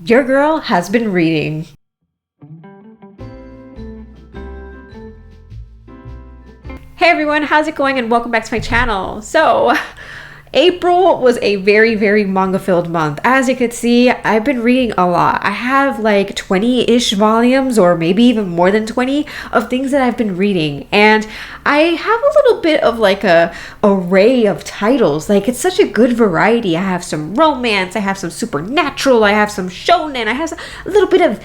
Your girl has been reading. Hey everyone, how's it going and welcome back to my channel. So, April was a very manga filled month. As you could see, I've been reading a lot. I have like 20-ish volumes or maybe even more than 20 of things that I've been reading. And I have a little bit of like a array of titles. Like it's such a good variety. I have some romance, I have some supernatural, I have some shonen, I have a little bit of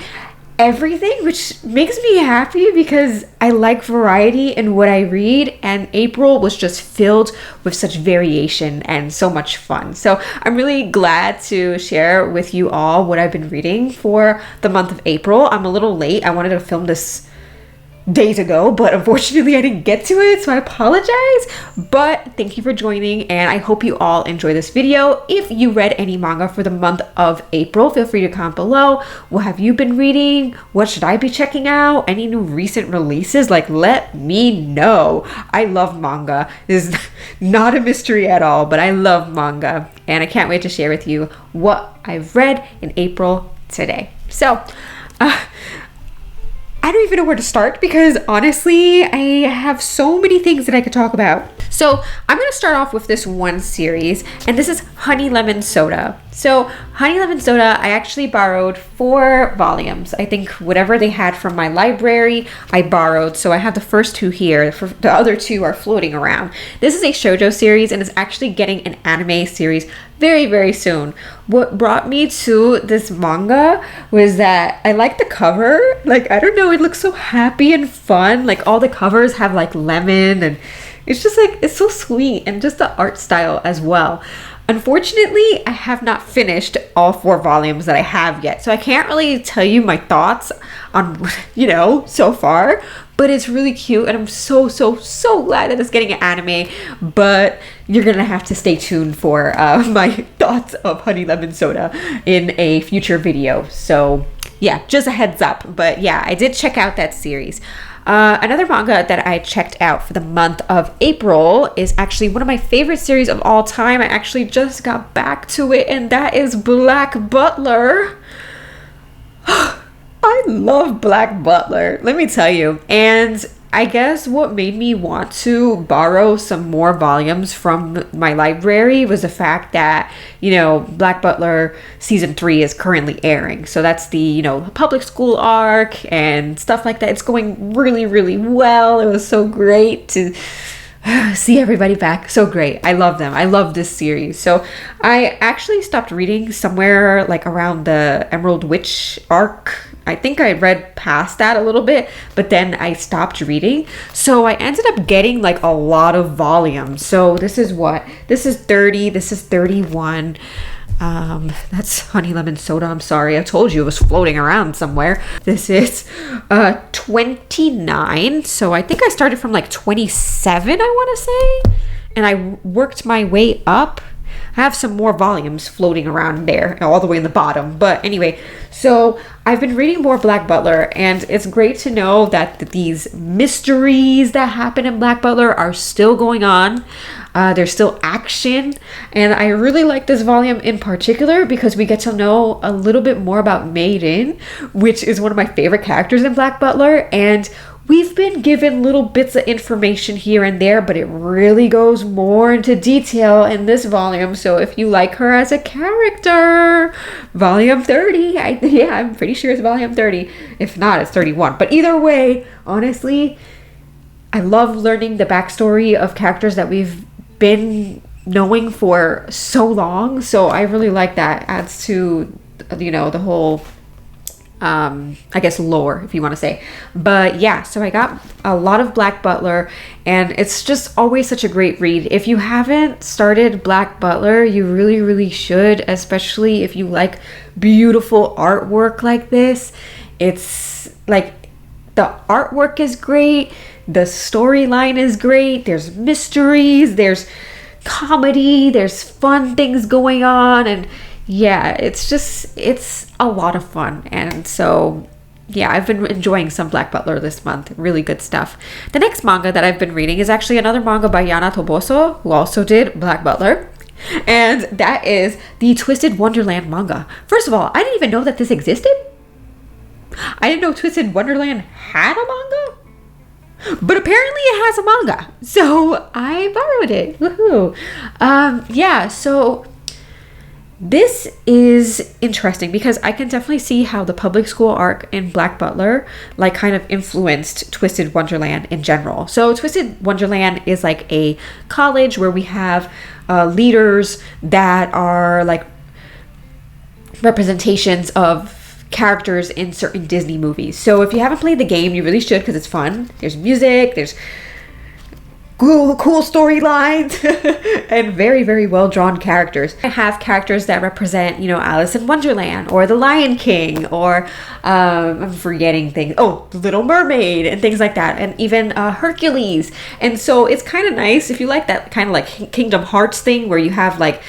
everything, which makes me happy because I like variety in what I read, and April was just filled with such variation and so much fun. So I'm really glad to share with you all what I've been reading for the month of April. I'm a little late. I wanted to film this days ago, but unfortunately I didn't get to it, so I apologize. But thank you for joining, and I hope you all enjoy this video. If you read any manga for the month of April, feel free to comment below. What have you been reading? What should I be checking out? Any new recent releases? Like, let me know. I love manga. This is not a mystery at all, but I love manga, and I can't wait to share with you what I've read in April today. So I don't even know where to start because honestly, I have so many things that I could talk about. So I'm going to start off with this one series, and this is Honey Lemon Soda. So Honey Lemon Soda, I actually borrowed 4 volumes. I think whatever they had from my library, I borrowed. So I have the first 2 here. The other 2 are floating around. This is a shoujo series and is actually getting an anime series very soon. What brought me to this manga was that I like the cover. Like, I don't know, it looks so happy and fun. Like all the covers have like lemon, and it's just like, it's so sweet, and just the art style as well. Unfortunately, I have not finished all 4 volumes that I have yet, so I can't really tell you my thoughts on, so far, but it's really cute, and I'm so glad that it's getting an anime, but you're gonna have to stay tuned for my thoughts of Honey Lemon Soda in a future video. So yeah, just a heads up. But yeah, I did check out that series. Another manga that I checked out for the month of April is actually one of my favorite series of all time. I actually just got back to it, and that is Black Butler. I love Black Butler, let me tell you. And I guess what made me want to borrow some more volumes from my library was the fact that, Black Butler season 3 is currently airing. So that's the, public school arc and stuff like that. It's going really well. It was so great to see everybody back. So great. I love them. I love this series. So I actually stopped reading somewhere like around the Emerald Witch arc. I think I read past that a little bit, but then I stopped reading. So I ended up getting like a lot of volumes. So this is 30, this is 31. That's Honey Lemon Soda. I'm sorry, I told you it was floating around somewhere. This is 29. So I think I started from like 27, I want to say, and I worked my way up. I have some more volumes floating around there, all the way in the bottom. But anyway, so I've been reading more Black Butler, and it's great to know that these mysteries that happen in Black Butler are still going on. There's still action, and I really like this volume in particular because we get to know a little bit more about Maiden, which is one of my favorite characters in Black Butler, and we've been given little bits of information here and there, but it really goes more into detail in this volume. So if you like her as a character, volume 30, I'm pretty sure it's volume 30. If not, it's 31. But either way, honestly, I love learning the backstory of characters that we've been knowing for so long. So I really like that. Adds to, the whole I guess lore, if you want to say. But yeah, so I got a lot of Black Butler, and it's just always such a great read. If you haven't started Black Butler, you really should, especially if you like beautiful artwork like this. It's like the artwork is great, the storyline is great, there's mysteries, there's comedy, there's fun things going on, and yeah, it's a lot of fun. And so yeah, I've been enjoying some Black Butler this month. Really good stuff. The next manga that I've been reading is actually another manga by Yana Toboso, who also did Black Butler. And that is the Twisted Wonderland manga. First of all, I didn't even know that this existed. I didn't know Twisted Wonderland had a manga. But apparently it has a manga. So I borrowed it. Woohoo. Yeah, so this is interesting because I can definitely see how the public school arc in Black Butler like kind of influenced Twisted Wonderland in general. So Twisted Wonderland is like a college where we have leaders that are like representations of characters in certain Disney movies. So if you haven't played the game, you really should because it's fun. There's music, there's cool storylines, and very, very well drawn characters. I have characters that represent, you know, Alice in Wonderland or the Lion King or I'm forgetting things. Oh, the Little Mermaid and things like that, and even Hercules. And so it's kind of nice if you like that kind of like Kingdom Hearts thing where you have like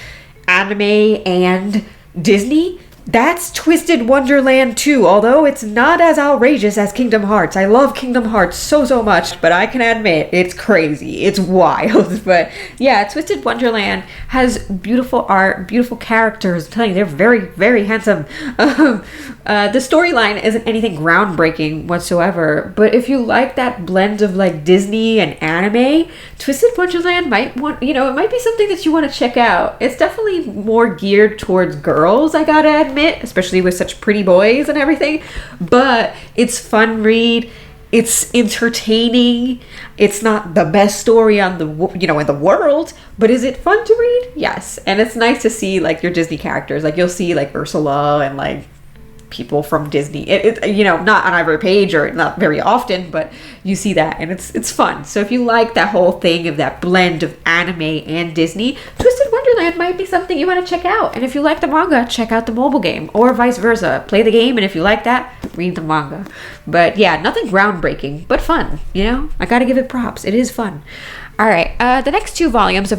anime and Disney. That's Twisted Wonderland too, although it's not as outrageous as Kingdom Hearts. I love Kingdom Hearts so much, but I can admit it's crazy. It's wild. But yeah, Twisted Wonderland has beautiful art, beautiful characters. I'm telling you, they're very, very handsome. The storyline isn't anything groundbreaking whatsoever, but if you like that blend of like Disney and anime, Twisted Wonderland might want, you know, it might be something that you want to check out. It's definitely more geared towards girls, I gotta admit, especially with such pretty boys and everything, but it's fun read, it's entertaining. It's not the best story on the, you know, in the world, but is it fun to read? Yes. And it's nice to see like your Disney characters, like you'll see like Ursula and like people from Disney, it you know, not on every page or not very often, but you see that and it's fun. So if you like that whole thing of that blend of anime and Disney, Twisted Wonderland might be something you want to check out. And if you like the manga, check out the mobile game, or vice versa. Play the game, and if you like that, read the manga. But yeah, nothing groundbreaking, but fun, you know? I gotta give it props. It is fun. All right, the next 2 volumes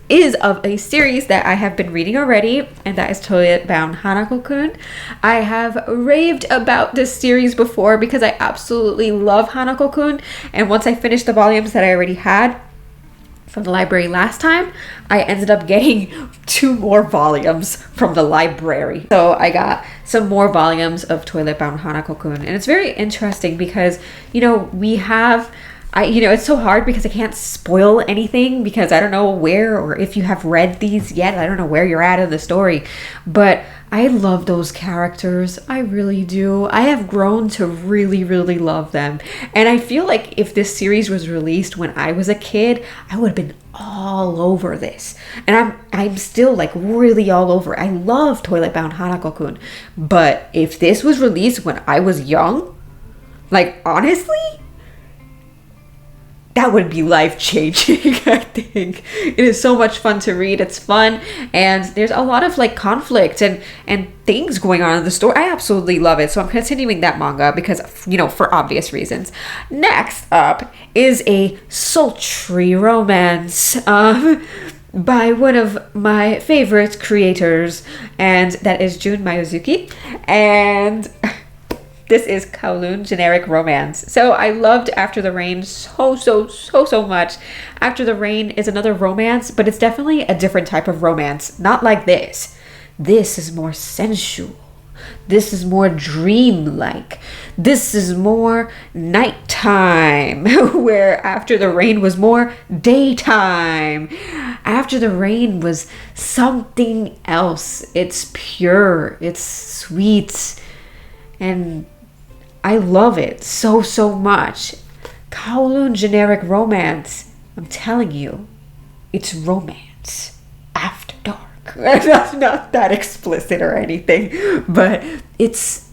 is of a series that I have been reading already, and that is Toilet Bound Hanako-kun. I have raved about this series before because I absolutely love Hanako-kun, and once I finished the volumes that I already had from the library last time, I ended up getting 2 more volumes from the library. So I got some more volumes of Toilet Bound Hanako-kun, and it's very interesting because, you know, we have... you know, it's so hard because I can't spoil anything because I don't know where or if you have read these yet. I don't know where you're at in the story, but I love those characters. I really do. I have grown to really, really love them. And I feel like if this series was released when I was a kid, I would have been all over this. And I'm still like really all over it. I love Toilet Bound Hanako-kun. But if this was released when I was young, like honestly, that would be life-changing, I think. It is so much fun to read. It's fun, and there's a lot of like conflict and things going on in the story. I absolutely love it. So I'm continuing that manga because, you know, for obvious reasons. Next up is a sultry romance by one of my favorite creators, and that is Jun Mayuzuki. And this is Kowloon Generic Romance. So I loved After the Rain so much. After the Rain is another romance, but it's definitely a different type of romance. Not like this. This is more sensual. This is more dreamlike. This is more nighttime, where After the Rain was more daytime. After the Rain was something else. It's pure. It's sweet. And I love it so much. Kowloon Generic Romance. I'm telling you, it's romance after dark. That's not that explicit or anything, but it's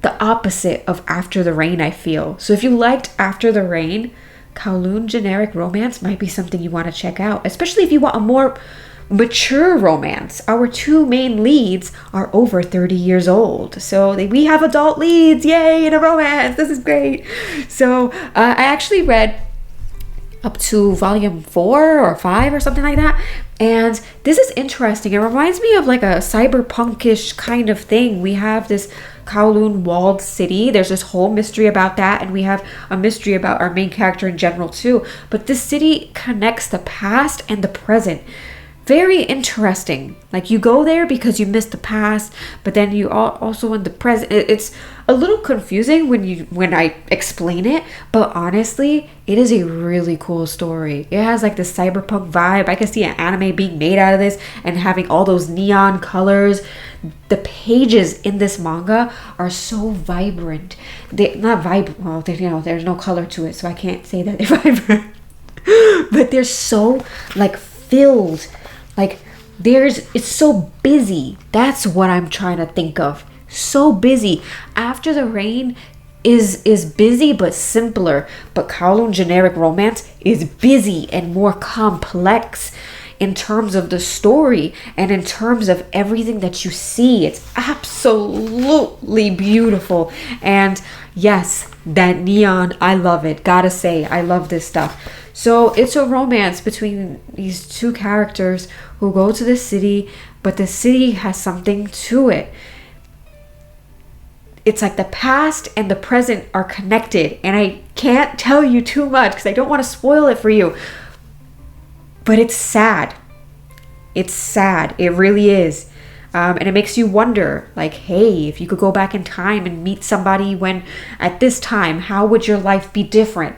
the opposite of After the Rain, I feel. So if you liked After the Rain, Kowloon Generic Romance might be something you want to check out, especially if you want a more mature romance. Our 2 main leads are over 30 years old, so we have adult leads. Yay, in a romance. This is great. So I actually read up to volume 4 or 5 or something like that, and this is interesting. It reminds me of like a cyberpunkish kind of thing. We have this Kowloon walled city. There's this whole mystery about that, and we have a mystery about our main character in general too, but this city connects the past and the present very interesting. Like, you go there because you missed the past, but then you also in the present. It's a little confusing when I explain it, but honestly, it is a really cool story. It has like the cyberpunk vibe. I can see an anime being made out of this and having all those neon colors. The pages in this manga are so vibrant. They not vibrant. Well, there's no color to it, so I can't say that they're vibrant. But they're so like filled. Like, it's so busy. That's what I'm trying to think of. So busy. After the Rain is busy but simpler. But Kowloon Generic Romance is busy and more complex in terms of the story and in terms of everything that you see. It's absolutely beautiful. And yes, that neon, I love it. Gotta say, I love this stuff. So it's a romance between these two characters who go to the city, but the city has something to it. It's like the past and the present are connected, and I can't tell you too much because I don't want to spoil it for you. But it's sad. It's sad. It really is. And it makes you wonder, like, hey, if you could go back in time and meet somebody when at this time, how would your life be different?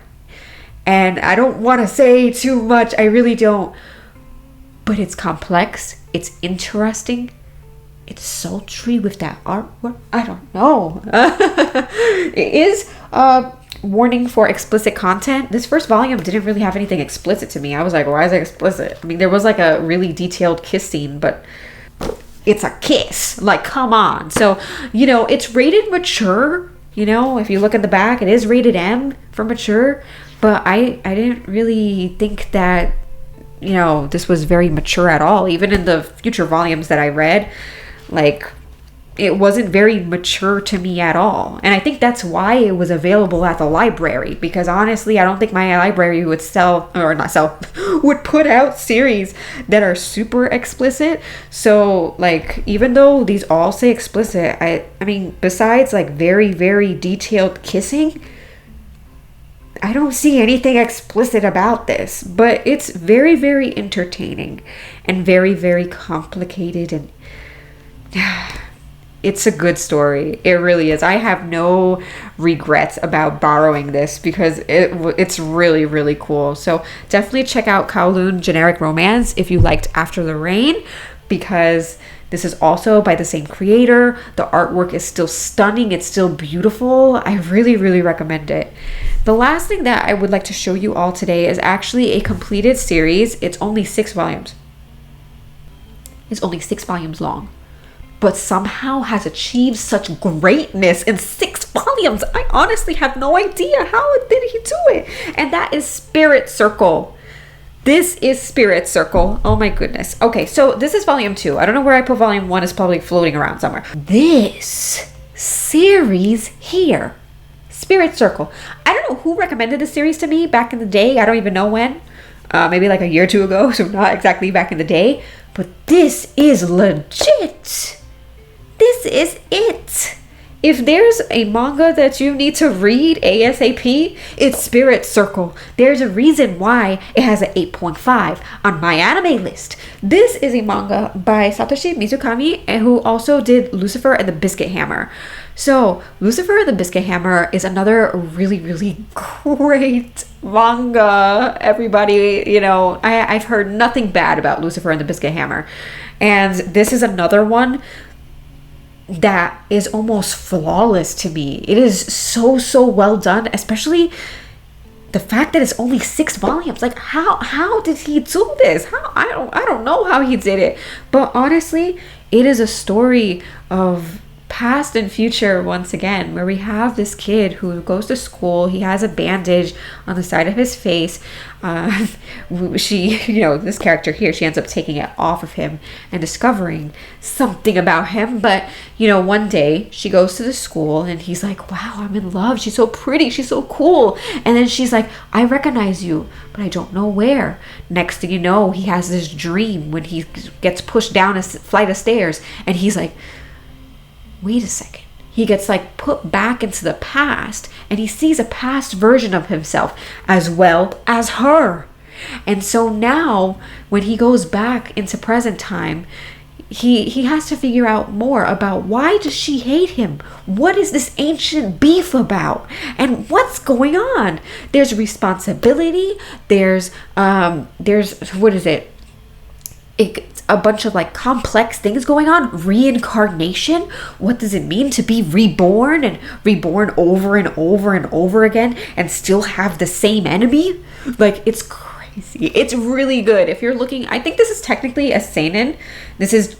And I don't want to say too much. I really don't. But it's complex. It's interesting. It's sultry with that artwork. I don't know. It is warning for explicit content. This first volume didn't really have anything explicit to me. I was like, why is it explicit? I mean, there was like a really detailed kiss scene, but it's a kiss. Like, come on. So, it's rated mature. If you look at the back, it is rated M for mature. But I didn't really think that, this was very mature at all. Even in the future volumes that I read, like, it wasn't very mature to me at all. And I think that's why it was available at the library. Because honestly, I don't think my library would would put out series that are super explicit. So, like, even though these all say explicit, I mean, besides like very, very detailed kissing, I don't see anything explicit about this. But it's very, very entertaining and very, very complicated, and it's a good story. It really is. I have no regrets about borrowing this because it's really, really cool. So definitely check out Kowloon Generic Romance if you liked After the Rain, because this is also by the same creator. The artwork is still stunning. It's still beautiful. I really, really recommend it. The last thing that I would like to show you all today is actually a completed series. It's only 6 volumes. It's only 6 volumes long, but somehow has achieved such greatness in 6 volumes. I honestly have no idea how did he do it. And that is Spirit Circle. This is Spirit Circle. Oh my goodness. Okay, so this is volume 2. I don't know where I put volume 1. It's probably floating around somewhere. This series here, Spirit Circle. I don't know who recommended this series to me back in the day. I don't even know when. Maybe like a year or 2 ago, so not exactly back in the day. But this is legit. This is it. If there's a manga that you need to read ASAP, it's Spirit Circle. There's a reason why it has an 8.5 on my anime list. This is a manga by Satoshi Mizukami, who also did Lucifer and the Biscuit Hammer. So, Lucifer and the Biscuit Hammer is another really, really great manga. Everybody, I've heard nothing bad about Lucifer and the Biscuit Hammer. And this is another one that is almost flawless to me. It is so well done, especially the fact that it's only 6 volumes. Like, how did he do this? I don't know how he did it. But honestly, it is a story of past and future once again, where we have this kid who goes to school. He has a bandage on the side of his face. This character here, she ends up taking it off of him and discovering something about him. But one day she goes to the school and he's like, wow, I'm in love. She's so pretty. She's so cool. And then she's like, I recognize you, but I don't know where. Next thing you know, he has this dream when he gets pushed down a flight of stairs, and he's like, wait a second. He gets like put back into the past, and he sees a past version of himself as well as her. And so now when he goes back into present time, he has to figure out more about why does she hate him? What is this ancient beef about? And what's going on? There's responsibility. There's what is it? It's a bunch of like complex things going on. Reincarnation. What does it mean to be reborn and reborn over and over and over again and still have the same enemy? Like, it's crazy. It's really good. If you're looking, I think this is technically a seinen. This is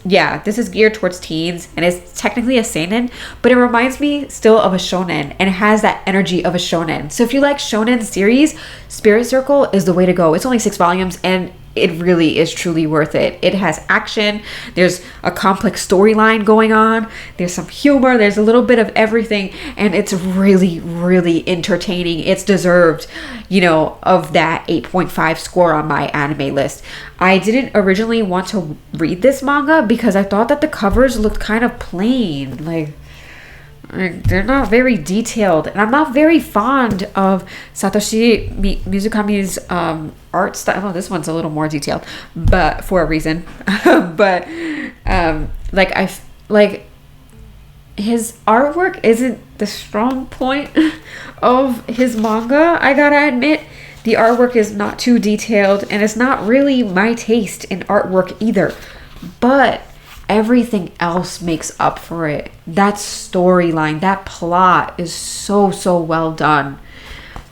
geared towards teens and it's technically a seinen, but it reminds me still of a shonen and it has that energy of a shonen. So if you like shonen series, Spirit Circle is the way to go. It's only 6 volumes and it really is truly worth it. It has action. There's a complex storyline going on. There's some humor. There's a little bit of everything. And it's really, really entertaining. It's deserved, of that 8.5 score on my anime list. I didn't originally want to read this manga because I thought that the covers looked kind of plain. Like, they're not very detailed, and I'm not very fond of Satoshi Mizukami's art style. Oh, this one's a little more detailed, but for a reason. But his artwork isn't the strong point of his manga. I gotta admit, the artwork is not too detailed, and it's not really my taste in artwork either. But everything else makes up for it. That storyline, that plot is so well done.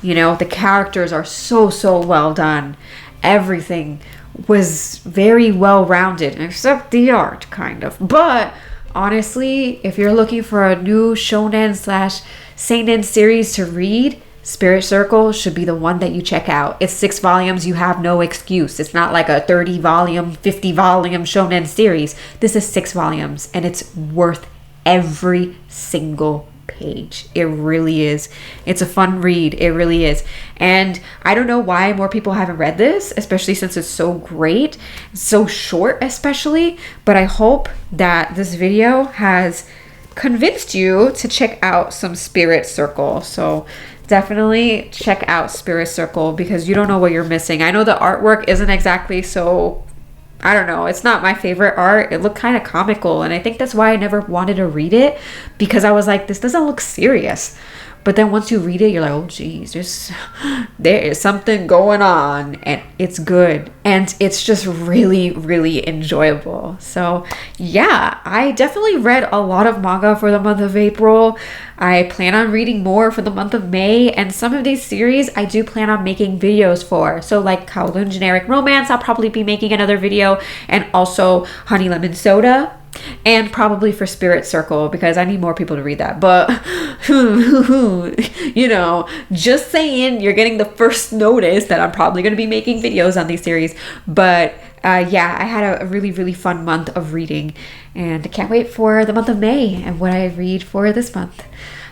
The characters are so well done. Everything was very well rounded, except the art, kind of. But honestly, if you're looking for a new shonen/seinen series to read, Spirit Circle should be the one that you check out. It's 6 volumes. You have no excuse. It's not like a 30 volume, 50 volume shonen series. This is 6 volumes and it's worth every single page. It really is. It's a fun read. It really is. And I don't know why more people haven't read this, especially since it's so great, so short especially, but I hope that this video has convinced you to check out some Spirit Circle. So definitely check out Spirit Circle because you don't know what you're missing. I know the artwork isn't exactly so, I don't know, it's not my favorite art. It looked kind of comical, and I think that's why I never wanted to read it, because I was like, this doesn't look serious. But then once you read it, you're like, oh geez, there is something going on, and it's good, and it's just really, really enjoyable. So yeah, I definitely read a lot of manga for the month of April. I plan on reading more for the month of May, and some of these series I do plan on making videos for. So like Kowloon Generic Romance, I'll probably be making another video, and also Honey Lemon Soda. And probably for Spirit Circle, because I need more people to read that. But, just saying, you're getting the first notice that I'm probably going to be making videos on these series. But yeah, I had a really, really fun month of reading. And I can't wait for the month of May and what I read for this month.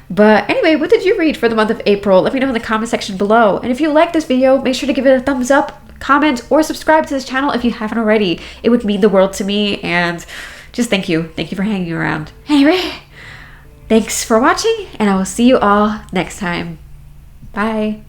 But anyway, what did you read for the month of April? Let me know in the comment section below. And if you like this video, make sure to give it a thumbs up, comment, or subscribe to this channel if you haven't already. It would mean the world to me, and just thank you. Thank you for hanging around. Anyway, thanks for watching, and I will see you all next time. Bye.